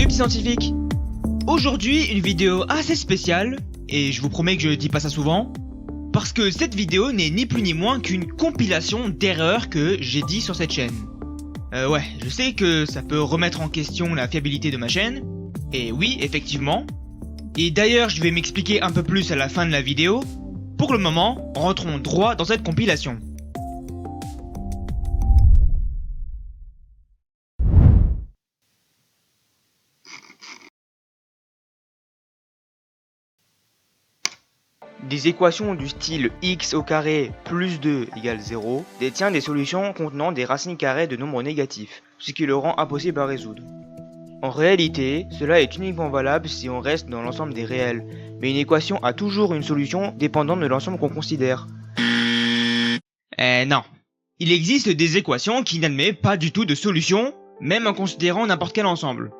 Salut petits scientifiques. Aujourd'hui une vidéo assez spéciale, et je vous promets que je dis pas ça souvent, parce que cette vidéo n'est ni plus ni moins qu'une compilation d'erreurs que j'ai dit sur cette chaîne. Ouais, je sais que ça peut remettre en question la fiabilité de ma chaîne, et oui, effectivement. Et d'ailleurs je vais m'expliquer un peu plus à la fin de la vidéo. Pour le moment, rentrons droit dans cette compilation. Des équations du style x au carré plus 2 égale 0 détient des solutions contenant des racines carrées de nombres négatifs, ce qui le rend impossible à résoudre. En réalité, cela est uniquement valable si on reste dans l'ensemble des réels, mais une équation a toujours une solution dépendant de l'ensemble qu'on considère. Non. Il existe des équations qui n'admettent pas du tout de solution, même en considérant n'importe quel ensemble.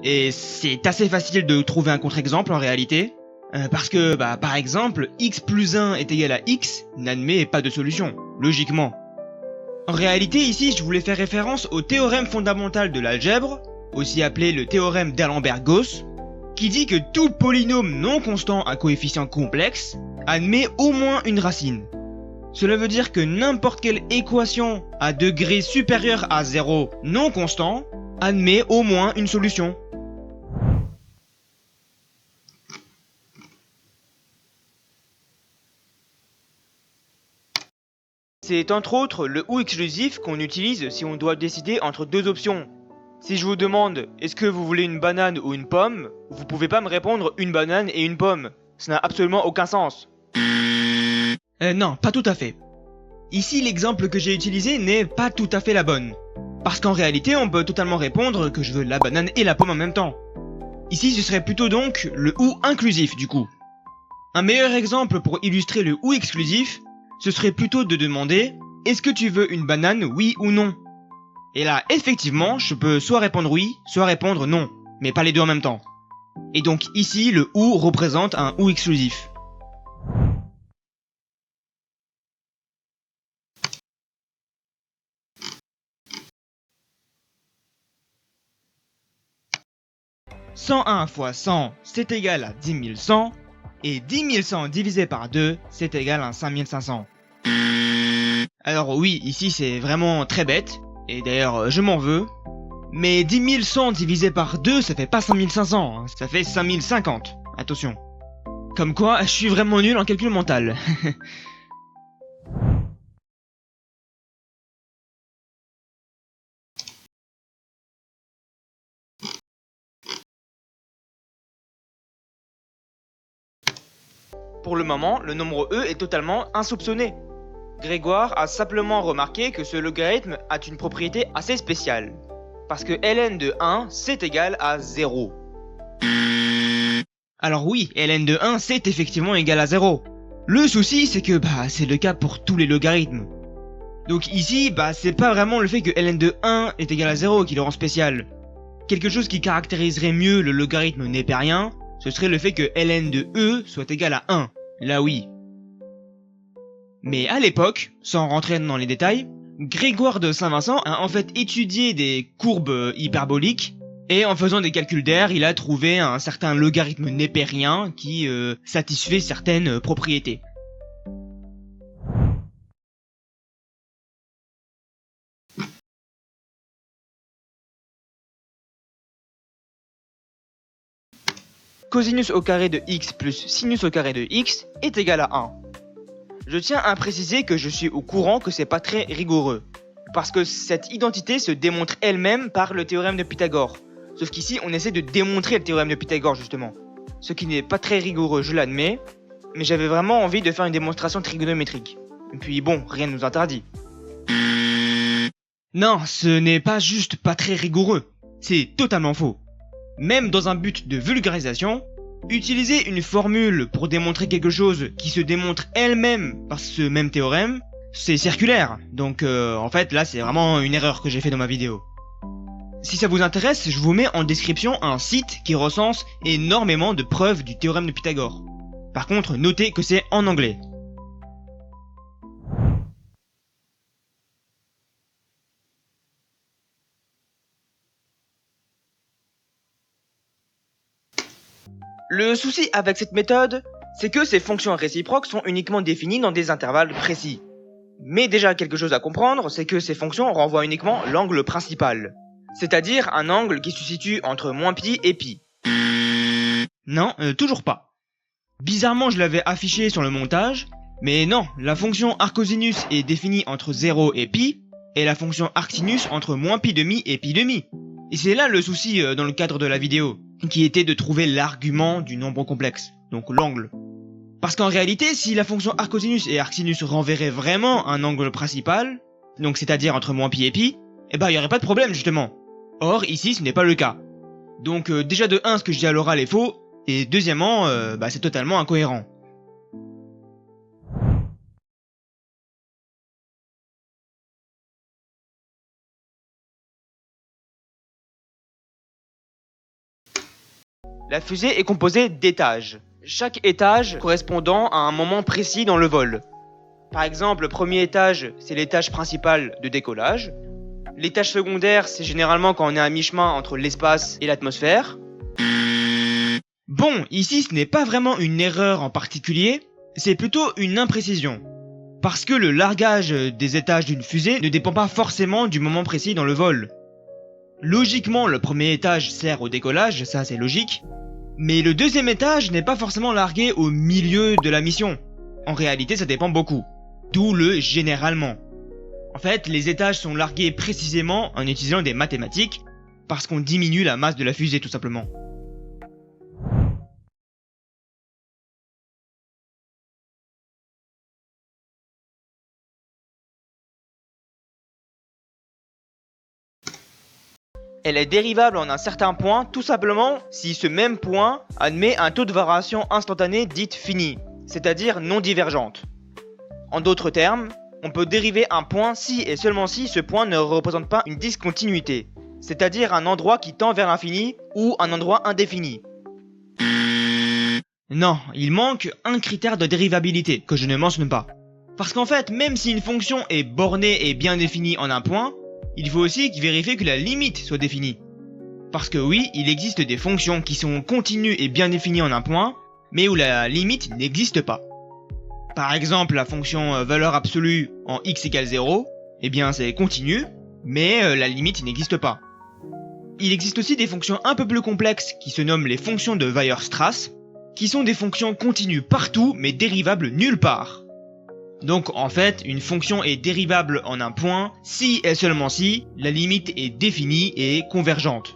Et c'est assez facile de trouver un contre-exemple en réalité. Parce que, par exemple, x plus 1 est égal à x n'admet pas de solution, logiquement. En réalité, ici, je voulais faire référence au théorème fondamental de l'algèbre, aussi appelé le théorème d'Alembert-Gauss, qui dit que tout polynôme non constant à coefficient complexe admet au moins une racine. Cela veut dire que n'importe quelle équation à degré supérieur à 0 non constant admet au moins une solution. C'est entre autres le ou exclusif qu'on utilise si on doit décider entre deux options. Si je vous demande est-ce que vous voulez une banane ou une pomme, vous pouvez pas me répondre une banane et une pomme. Ça n'a absolument aucun sens. Non, pas tout à fait. Ici, l'exemple que j'ai utilisé n'est pas tout à fait la bonne. Parce qu'en réalité, on peut totalement répondre que je veux la banane et la pomme en même temps. Ici, ce serait plutôt donc le ou inclusif du coup. Un meilleur exemple pour illustrer le ou exclusif, ce serait plutôt de demander « Est-ce que tu veux une banane, oui ou non ?» Et là, effectivement, je peux soit répondre oui, soit répondre non, mais pas les deux en même temps. Et donc ici, le ou représente un ou exclusif. « 101 fois 100, c'est égal à 10 100, et 10 100 divisé par 2, c'est égal à 5500. Alors oui, ici c'est vraiment très bête, et d'ailleurs je m'en veux, mais 10 100 divisé par 2 ça fait pas 5500, hein, ça fait 5050, attention. Comme quoi, je suis vraiment nul en calcul mental. Pour le moment, le nombre e est totalement insoupçonné. Grégoire a simplement remarqué que ce logarithme a une propriété assez spéciale. Parce que ln de 1, c'est égal à 0. Alors oui, ln de 1, c'est effectivement égal à 0. Le souci, c'est que c'est le cas pour tous les logarithmes. Donc ici, c'est pas vraiment le fait que ln de 1 est égal à 0 qui le rend spécial. Quelque chose qui caractériserait mieux le logarithme népérien, ce serait le fait que ln de e soit égal à 1. Là oui. Mais à l'époque, sans rentrer dans les détails, Grégoire de Saint-Vincent a en fait étudié des courbes hyperboliques, et en faisant des calculs d'air, il a trouvé un certain logarithme népérien qui satisfait certaines propriétés. Cosinus au carré de x plus sinus au carré de x est égal à 1. Je tiens à préciser que je suis au courant que c'est pas très rigoureux, parce que cette identité se démontre elle-même par le théorème de Pythagore. Sauf qu'ici, on essaie de démontrer le théorème de Pythagore justement. Ce qui n'est pas très rigoureux, je l'admets, mais j'avais vraiment envie de faire une démonstration trigonométrique. Et puis bon, rien ne nous interdit. Non, ce n'est pas juste pas très rigoureux, c'est totalement faux. Même dans un but de vulgarisation, utiliser une formule pour démontrer quelque chose qui se démontre elle-même par ce même théorème, c'est circulaire. Donc en fait là c'est vraiment une erreur que j'ai fait dans ma vidéo. Si ça vous intéresse, je vous mets en description un site qui recense énormément de preuves du théorème de Pythagore. Par contre, notez que c'est en anglais. Le souci avec cette méthode, c'est que ces fonctions réciproques sont uniquement définies dans des intervalles précis. Mais déjà quelque chose à comprendre, c'est que ces fonctions renvoient uniquement l'angle principal, c'est-à-dire un angle qui se situe entre -π et π. Non, toujours pas. Bizarrement, je l'avais affiché sur le montage, mais non, la fonction arcosinus est définie entre 0 et π, et la fonction arcsinus entre -π' et π'. Et c'est là le souci dans le cadre de la vidéo, qui était de trouver l'argument du nombre complexe, donc l'angle. Parce qu'en réalité, si la fonction arcosinus et arcsinus renverraient vraiment un angle principal, donc c'est-à-dire entre -π et π, eh ben il y aurait pas de problème justement. Or ici ce n'est pas le cas. Donc déjà de 1 ce que je dis à l'oral est faux, et deuxièmement c'est totalement incohérent. La fusée est composée d'étages. Chaque étage correspondant à un moment précis dans le vol. Par exemple, le premier étage, c'est l'étage principal de décollage. L'étage secondaire, c'est généralement quand on est à mi-chemin entre l'espace et l'atmosphère. Bon, ici ce n'est pas vraiment une erreur en particulier, c'est plutôt une imprécision. Parce que le largage des étages d'une fusée ne dépend pas forcément du moment précis dans le vol. Logiquement, le premier étage sert au décollage, ça c'est logique. Mais le deuxième étage n'est pas forcément largué au milieu de la mission. En réalité, ça dépend beaucoup. D'où le généralement. En fait, les étages sont largués précisément en utilisant des mathématiques, parce qu'on diminue la masse de la fusée tout simplement. Elle est dérivable en un certain point tout simplement si ce même point admet un taux de variation instantanée dite finie, c'est-à-dire non divergente. En d'autres termes, on peut dériver un point si et seulement si ce point ne représente pas une discontinuité, c'est-à-dire un endroit qui tend vers l'infini ou un endroit indéfini. Non, il manque un critère de dérivabilité que je ne mentionne pas. Parce qu'en fait, même si une fonction est bornée et bien définie en un point, il faut aussi vérifier que la limite soit définie. Parce que oui, il existe des fonctions qui sont continues et bien définies en un point, mais où la limite n'existe pas. Par exemple, la fonction valeur absolue en x égale 0, eh bien c'est continu, mais la limite n'existe pas. Il existe aussi des fonctions un peu plus complexes qui se nomment les fonctions de Weierstrass, qui sont des fonctions continues partout mais dérivables nulle part. Donc en fait, une fonction est dérivable en un point si et seulement si la limite est définie et convergente.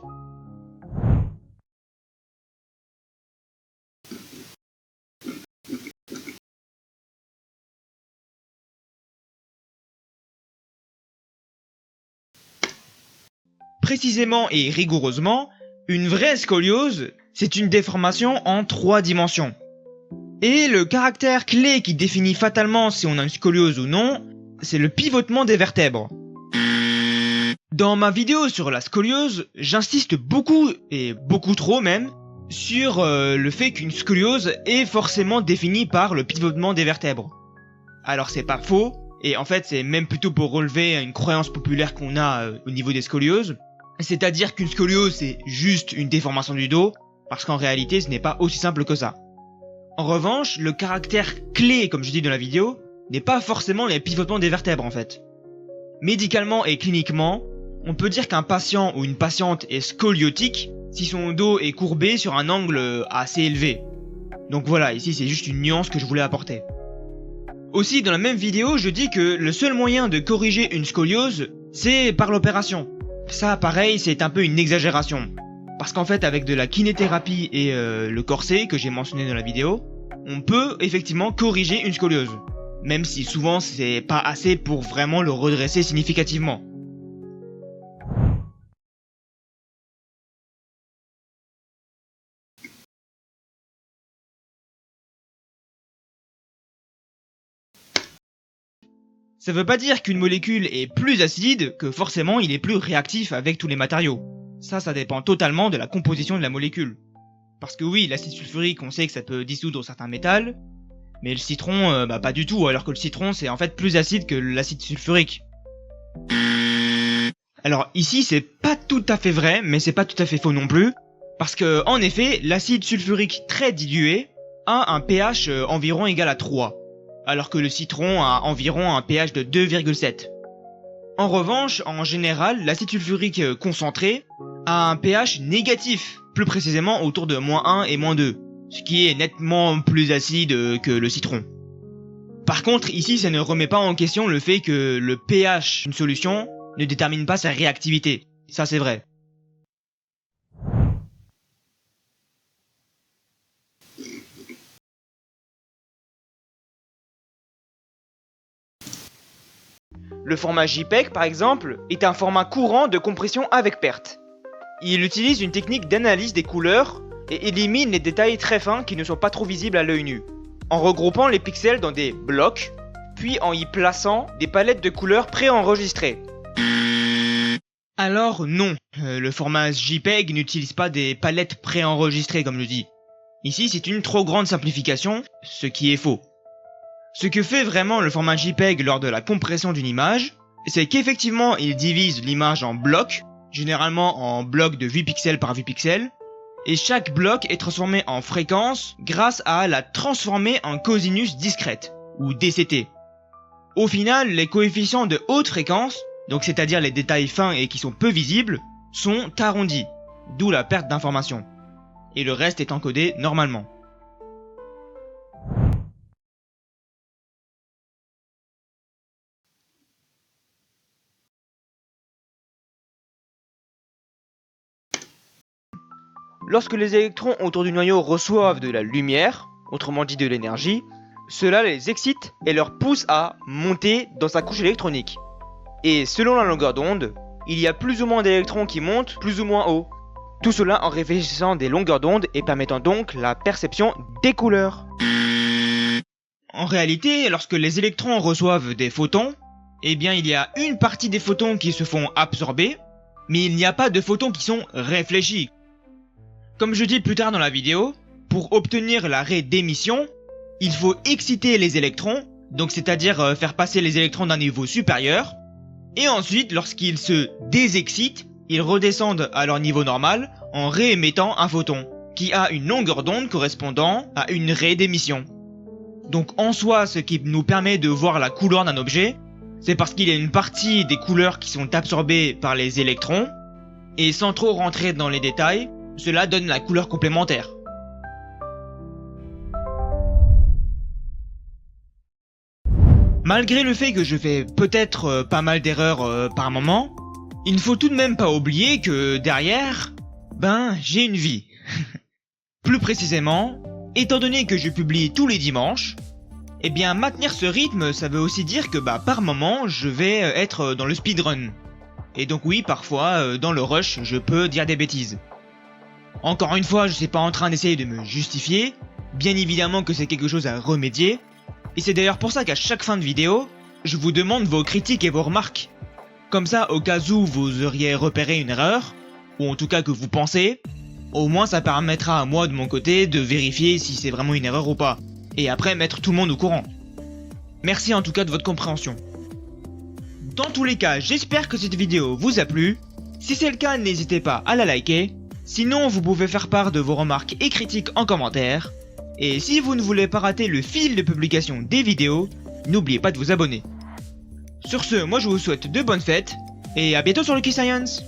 Précisément et rigoureusement, une vraie scoliose, c'est une déformation en 3 dimensions. Et le caractère clé qui définit fatalement si on a une scoliose ou non, c'est le pivotement des vertèbres. Dans ma vidéo sur la scoliose, j'insiste beaucoup, et beaucoup trop même, sur le fait qu'une scoliose est forcément définie par le pivotement des vertèbres. Alors c'est pas faux, et en fait c'est même plutôt pour relever une croyance populaire qu'on a au niveau des scolioses, c'est-à-dire qu'une scoliose c'est juste une déformation du dos, parce qu'en réalité ce n'est pas aussi simple que ça. En revanche, le caractère clé, comme je dis dans la vidéo, n'est pas forcément les pivotements des vertèbres en fait. Médicalement et cliniquement, on peut dire qu'un patient ou une patiente est scoliotique si son dos est courbé sur un angle assez élevé. Donc voilà, ici c'est juste une nuance que je voulais apporter. Aussi, dans la même vidéo, je dis que le seul moyen de corriger une scoliose, c'est par l'opération. Ça, pareil, c'est un peu une exagération. Parce qu'en fait, avec de la kinéthérapie et le corset que j'ai mentionné dans la vidéo, on peut effectivement corriger une scoliose. Même si souvent c'est pas assez pour vraiment le redresser significativement. Ça veut pas dire qu'une molécule est plus acide que forcément il est plus réactif avec tous les matériaux. Ça dépend totalement de la composition de la molécule. Parce que oui, l'acide sulfurique, on sait que ça peut dissoudre certains métals, mais le citron, pas du tout, alors que le citron c'est en fait plus acide que l'acide sulfurique. Alors ici c'est pas tout à fait vrai, mais c'est pas tout à fait faux non plus, Parce que, en effet, l'acide sulfurique très dilué a un pH environ égal à 3, alors que le citron a environ un pH de 2,7. En revanche, en général, l'acide sulfurique concentré a un pH négatif, plus précisément autour de -1 et -2, ce qui est nettement plus acide que le citron. Par contre, ici, ça ne remet pas en question le fait que le pH d'une solution ne détermine pas sa réactivité. Ça, c'est vrai. Le format JPEG, par exemple, est un format courant de compression avec perte. Il utilise une technique d'analyse des couleurs et élimine les détails très fins qui ne sont pas trop visibles à l'œil nu, en regroupant les pixels dans des blocs, puis en y plaçant des palettes de couleurs préenregistrées. Alors non, le format JPEG n'utilise pas des palettes préenregistrées comme je dis. Ici, c'est une trop grande simplification, ce qui est faux. Ce que fait vraiment le format JPEG lors de la compression d'une image, c'est qu'effectivement il divise l'image en blocs, généralement en blocs de 8 pixels par 8 pixels, et chaque bloc est transformé en fréquence grâce à la transformer en cosinus discrète, ou DCT. Au final, les coefficients de haute fréquence, donc c'est-à-dire les détails fins et qui sont peu visibles, sont arrondis, d'où la perte d'information. Et le reste est encodé normalement. Lorsque les électrons autour du noyau reçoivent de la lumière, autrement dit de l'énergie, cela les excite et leur pousse à monter dans sa couche électronique. Et selon la longueur d'onde, il y a plus ou moins d'électrons qui montent plus ou moins haut. Tout cela en réfléchissant des longueurs d'onde et permettant donc la perception des couleurs. En réalité, lorsque les électrons reçoivent des photons, eh bien il y a une partie des photons qui se font absorber, mais il n'y a pas de photons qui sont réfléchis. Comme je dis plus tard dans la vidéo, pour obtenir la raie d'émission, il faut exciter les électrons, donc c'est-à-dire faire passer les électrons d'un niveau supérieur, et ensuite lorsqu'ils se désexcitent, ils redescendent à leur niveau normal en réémettant un photon, qui a une longueur d'onde correspondant à une raie d'émission. Donc en soi, ce qui nous permet de voir la couleur d'un objet, c'est parce qu'il y a une partie des couleurs qui sont absorbées par les électrons, et sans trop rentrer dans les détails, cela donne la couleur complémentaire. Malgré le fait que je fais peut-être pas mal d'erreurs par moment, il ne faut tout de même pas oublier que derrière, j'ai une vie. Plus précisément, étant donné que je publie tous les dimanches, eh bien maintenir ce rythme, ça veut aussi dire que par moment, je vais être dans le speedrun. Et donc oui, parfois, dans le rush, je peux dire des bêtises. Encore une fois, je suis pas en train d'essayer de me justifier, bien évidemment que c'est quelque chose à remédier, et c'est d'ailleurs pour ça qu'à chaque fin de vidéo, je vous demande vos critiques et vos remarques. Comme ça, au cas où vous auriez repéré une erreur, ou en tout cas que vous pensez, au moins ça permettra à moi de mon côté de vérifier si c'est vraiment une erreur ou pas, et après mettre tout le monde au courant. Merci en tout cas de votre compréhension. Dans tous les cas, j'espère que cette vidéo vous a plu. Si c'est le cas, n'hésitez pas à la liker. Sinon, vous pouvez faire part de vos remarques et critiques en commentaire. Et si vous ne voulez pas rater le fil de publication des vidéos, n'oubliez pas de vous abonner. Sur ce, moi je vous souhaite de bonnes fêtes, et à bientôt sur Lucky Science.